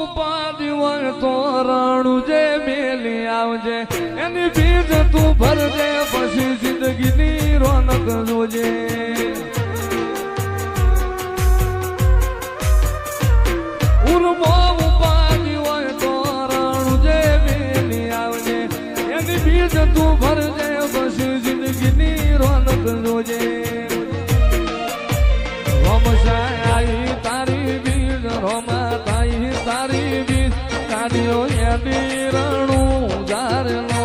ઉપાધિ હોય તો રણું જે મેલી આવજે એની બીજ તું ભરજે પછી જિંદગીની રોનક જોજે ઉર્મો ઉપાધિ હોય તો રણું જે મેલી આવજે એની બીજ તું ભરજે પછી જિંદગીની રોનક જોજે રોમશાઈ તારી બીજ રોમા તાઈ તારી બીજ કાઢ્યો એની રણું જારનો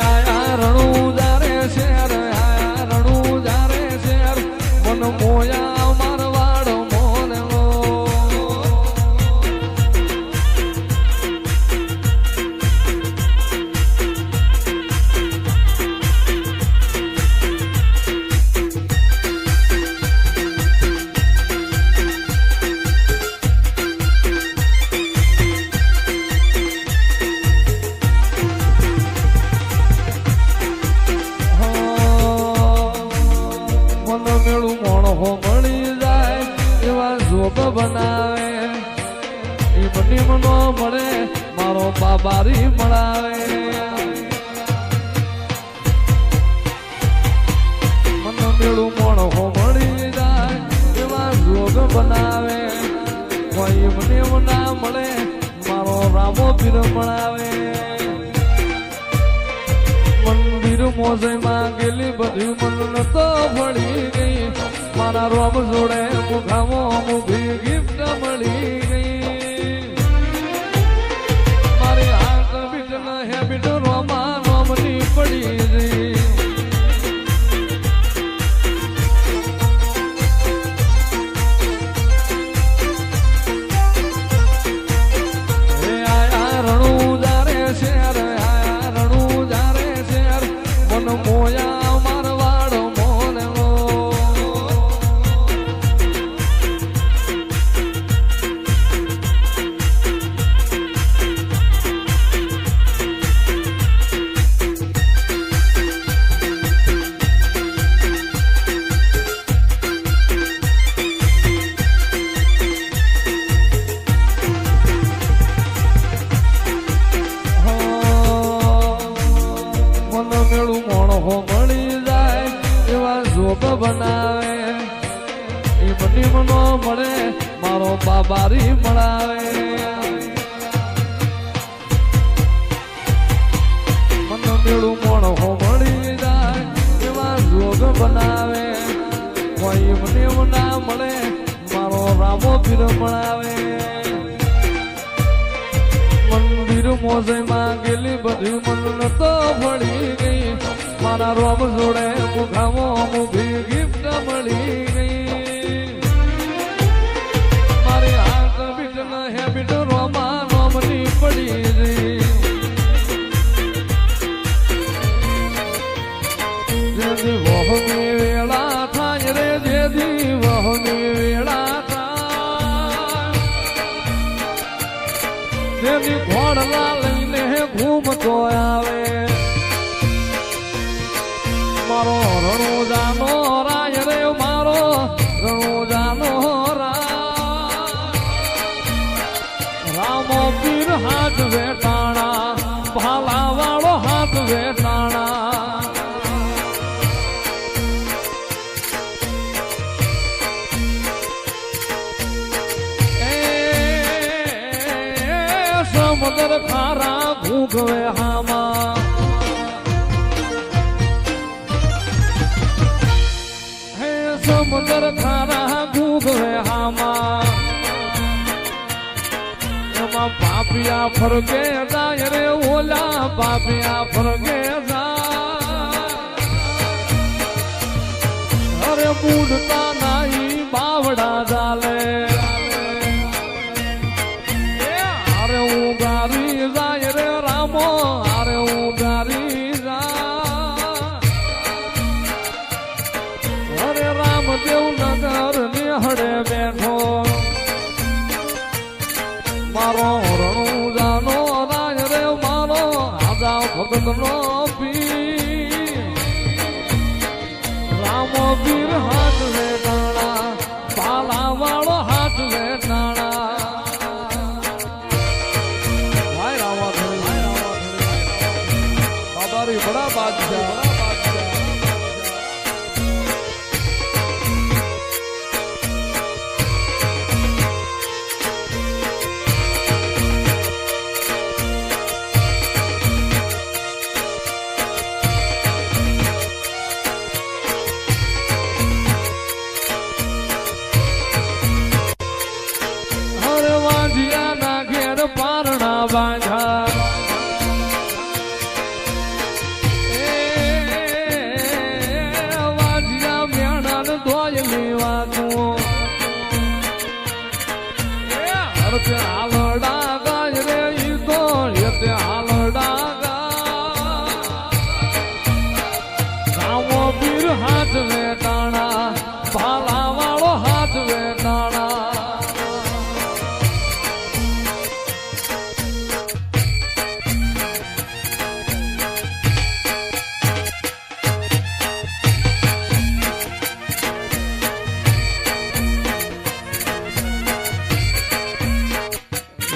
આયા રણું જારે શેર આયા રણું જારે શેર મન મોયા મારવાડ મોરલો મેળું મોણો મળી જાય એવા જોગ બનાવે એ મની મનો મળે મારો બાબારી મળાવે મન મેળું મોણો મળી જાય એવા જોગ બનાવે કોઈ મને ના મળે મારો રામો પીર મળાવે મંદિર મોજમાં ગયેલી બધી મન તો ભળી ગઈ મારા રોમ જોડે મુખામો મુખી ગિફ્ટ મળી ગઈ મારી હાથ બીટ ના હેબિટ રોમા રોમની પડી ગઈ આયા રણું જારે શેર આયા રણું જારે શેર મન મોયા મારવાડ મોરલો મેળું મોણો મળી જાય એવા જોગ બનાવે એ મની મનો મળે મારો બાબારી મળાવે મન મેળું મોણો મળી જાય એવા જોગ બનાવે કોઈ મને ના મળે મારો રામો પીર મળાવે મંદિર મોજમાં ગયેલી બધી મન તો ભળી ગઈ મારા રોમ જોડે મુખામો મુખી ગિફ્ટ મળી ગઈ મારી હાથ બીટ ના હેબિટ રોમા રોમની પડી ગઈ જેથી વહની વેળા થાય રે જેથી વહની વેળા થાય જેથી ઘોડલા લઈને ઘૂમતો આવે મારો રણુજાનો રાય રે મારો રણુજાનો રામો પીર હાથ વેટાણા ભાલા વાળો હાથ વેટાણા સમુદ્ર ખારા ભૂગવે હામાં સમુદ્ર ખારા ભૂગવે હામાં એમાં પાપિયા ફરકે જાય રે ઓલા પાપિયા ફરકે જાય અરે બુડતા નાઈ બાવડા ચાલે અરે ઉગારી જાય રે રામો અરે ઉગારી જાય અરે રામદેવ નગર નિહળે બેઠો મારો રણુજાનો રાજ રે મારો આજા ભગત નો પી પીર હાથ વેટાણા પાલા વાળો હાથ વેટાણા ભાઈ રાવા બાબારી બડા બાદશાહ પારણા બાંધા વાજિયા મેણન ધોય લેવાનું હરતે હાલડા ગાય રે ઈ તો યતે હાલડા ગામો પીર હાથ વેટાણા ભાલા વાળો હાથ વેટાણા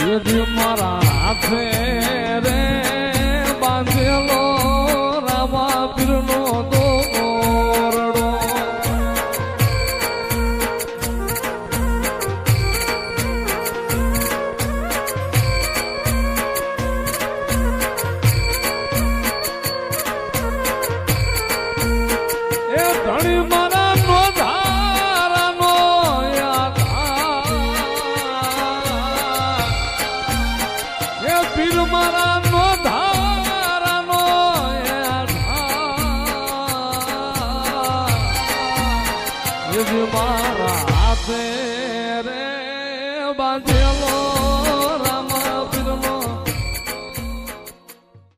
યદી મારા હાથે રે બાંધેલો રામા પીરનો દોરડો એ ધણી મારા નો ધારાનો પીર મારા નો ધારાનો મારા હાથે રે બાંધેલો